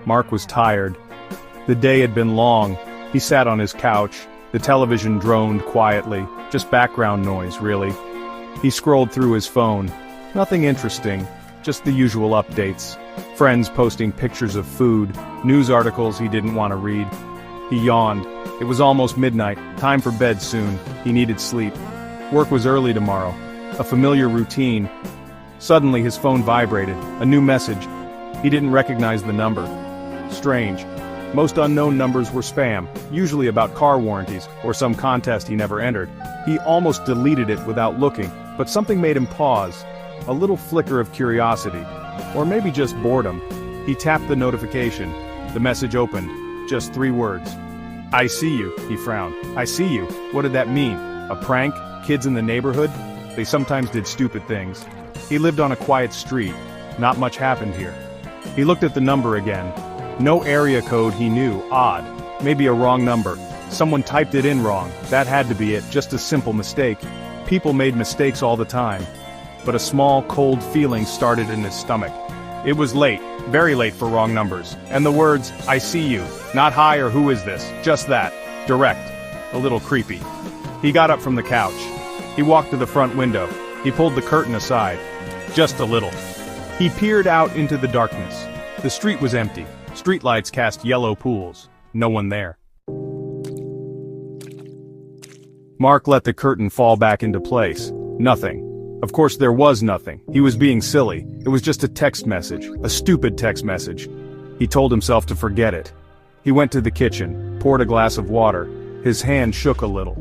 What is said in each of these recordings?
Mark was tired. The day had been long. He sat on his couch. The television droned quietly, just background noise, really. He scrolled through his phone. Nothing interesting, just the usual updates. Friends posting pictures of food, news articles he didn't want to read. He yawned. It was almost midnight, time for bed soon. He needed sleep. Work was early tomorrow. A familiar routine. Suddenly his phone vibrated, a new message. He didn't recognize the number. Strange. Most unknown numbers were spam, usually about car warranties, or some contest he never entered. He almost deleted it without looking, but something made him pause. A little flicker of curiosity. Or maybe just boredom. He tapped the notification. The message opened. Just 3 words. "I see you," he frowned. "I see you." What did that mean? A prank? Kids in the neighborhood? They sometimes did stupid things. He lived on a quiet street. Not much happened here. He looked at the number again. No area code he knew. Odd. Maybe a wrong number. Someone typed it in wrong. That had to be it, just a simple mistake. People made mistakes all the time. But a small, cold feeling started in his stomach. It was late, very late for wrong numbers. And the words, "I see you," not "hi" or "who is this," just that. Direct. A little creepy. He got up from the couch. He walked to the front window. He pulled the curtain aside. Just a little. He peered out into the darkness. The street was empty. Streetlights cast yellow pools. No one there. Mark let the curtain fall back into place. Nothing. Of course there was nothing. He was being silly. It was just a text message. A stupid text message. He told himself to forget it. He went to the kitchen, poured a glass of water. His hand shook a little.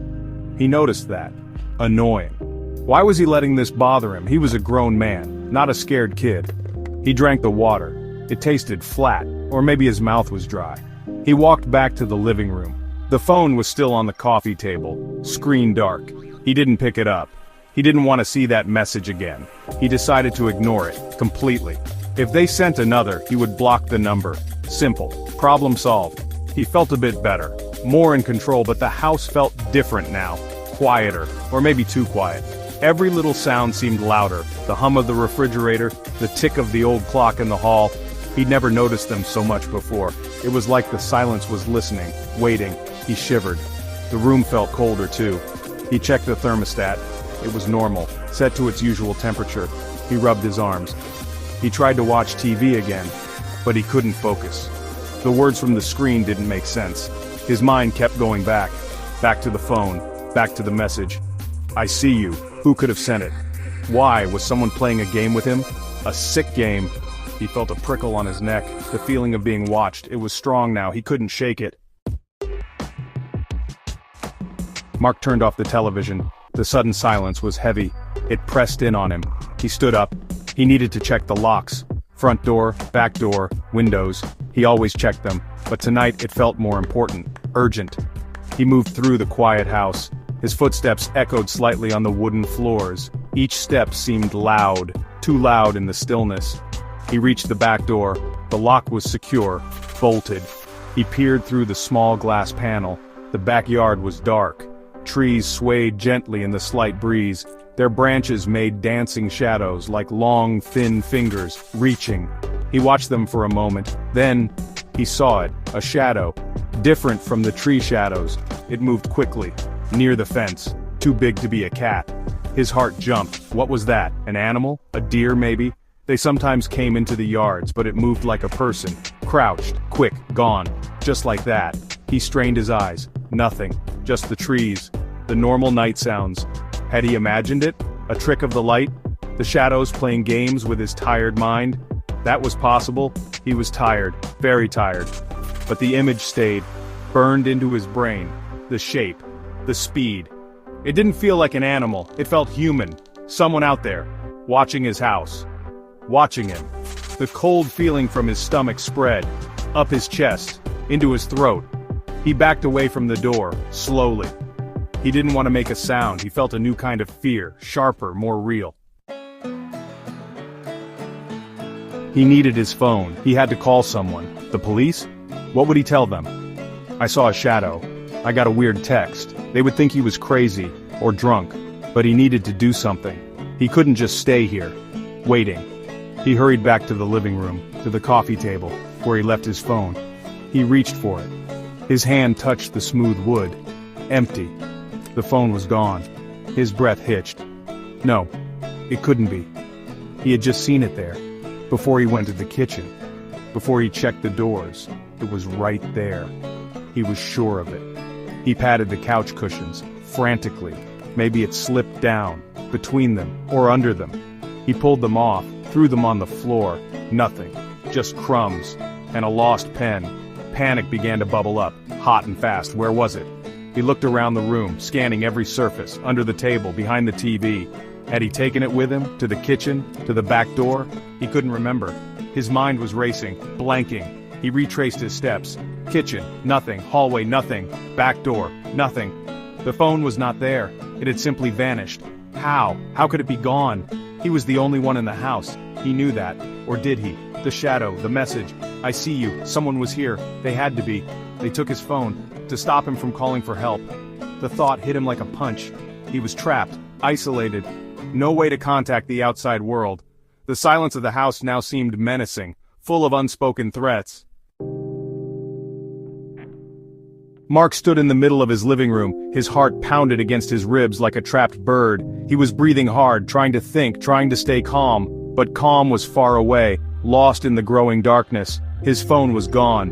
He noticed that. Annoying. Why was he letting this bother him? He was a grown man, not a scared kid. He drank the water. It tasted flat, or maybe his mouth was dry. He walked back to the living room. The phone was still on the coffee table, screen dark. He didn't pick it up. He didn't want to see that message again. He decided to ignore it, completely. If they sent another, he would block the number. Simple. Problem solved. He felt a bit better. More in control, but the house felt different now. Quieter, or maybe too quiet. Every little sound seemed louder. The hum of the refrigerator, the tick of the old clock in the hall. He'd never noticed them so much before. It was like the silence was listening, waiting. He shivered. The room felt colder too. He checked the thermostat. It was normal, set to its usual temperature. He rubbed his arms. He tried to watch TV again, but he couldn't focus. The words from the screen didn't make sense. His mind kept going back. Back to the phone. Back to the message. "I see you." Who could have sent it? Why? Was someone playing a game with him? A sick game. He felt a prickle on his neck, the feeling of being watched. It was strong now, he couldn't shake it. Mark turned off the television. The sudden silence was heavy. It pressed in on him. He stood up. He needed to check the locks. Front door, back door, windows. He always checked them, but tonight it felt more important, urgent. He moved through the quiet house. His footsteps echoed slightly on the wooden floors. Each step seemed loud, too loud in the stillness. He reached the back door. The lock was secure, bolted. He peered through the small glass panel. The backyard was dark. Trees swayed gently in the slight breeze. Their branches made dancing shadows like long, thin fingers, reaching. He watched them for a moment. Then, he saw it, a shadow. Different from the tree shadows. It moved quickly, near the fence, too big to be a cat. His heart jumped. What was that? An animal? A deer, maybe? They sometimes came into the yards, but it moved like a person. Crouched, quick, gone. Just like that. He strained his eyes. Nothing. Just the trees. The normal night sounds. Had he imagined it? A trick of the light? The shadows playing games with his tired mind? That was possible. He was tired. Very tired. But the image stayed. Burned into his brain. The shape. The speed. It didn't feel like an animal. It felt human. Someone out there. Watching his house. Watching him. The cold feeling from his stomach spread. Up his chest. Into his throat. He backed away from the door, slowly. He didn't want to make a sound. He felt a new kind of fear, sharper, more real. He needed his phone. He had to call someone. The police? What would he tell them? I saw a shadow. I got a weird text. They would think he was crazy, or drunk. But he needed to do something. He couldn't just stay here, waiting. He hurried back to the living room, to the coffee table. where he left his phone. He reached for it. His hand touched the smooth wood. Empty. The phone was gone. His breath hitched. No, it couldn't be. He had just seen it there, before he went to the kitchen, before he checked the doors. It was right there. He was sure of it. He patted the couch cushions, frantically. Maybe it slipped down, between them, or under them. He pulled them off, threw them on the floor. Nothing. Just crumbs. And a lost pen. Panic began to bubble up, hot and fast. Where was it? He looked around the room, scanning every surface, under the table, behind the TV. Had he taken it with him, to the kitchen, to the back door? He couldn't remember. His mind was racing, blanking. He retraced his steps. Kitchen, nothing. Hallway, nothing. Back door, nothing. The phone was not there. It had simply vanished. How? How could it be gone? He was the only one in the house. He knew that. Or did he? The shadow, the message. I see you. Someone was here. They had to be. They took his phone, to stop him from calling for help. The thought hit him like a punch. He was trapped, isolated. No way to contact the outside world. The silence of the house now seemed menacing, full of unspoken threats. Mark stood in the middle of his living room, his heart pounded against his ribs like a trapped bird. He was breathing hard, trying to think, trying to stay calm, but calm was far away, lost in the growing darkness. His phone was gone.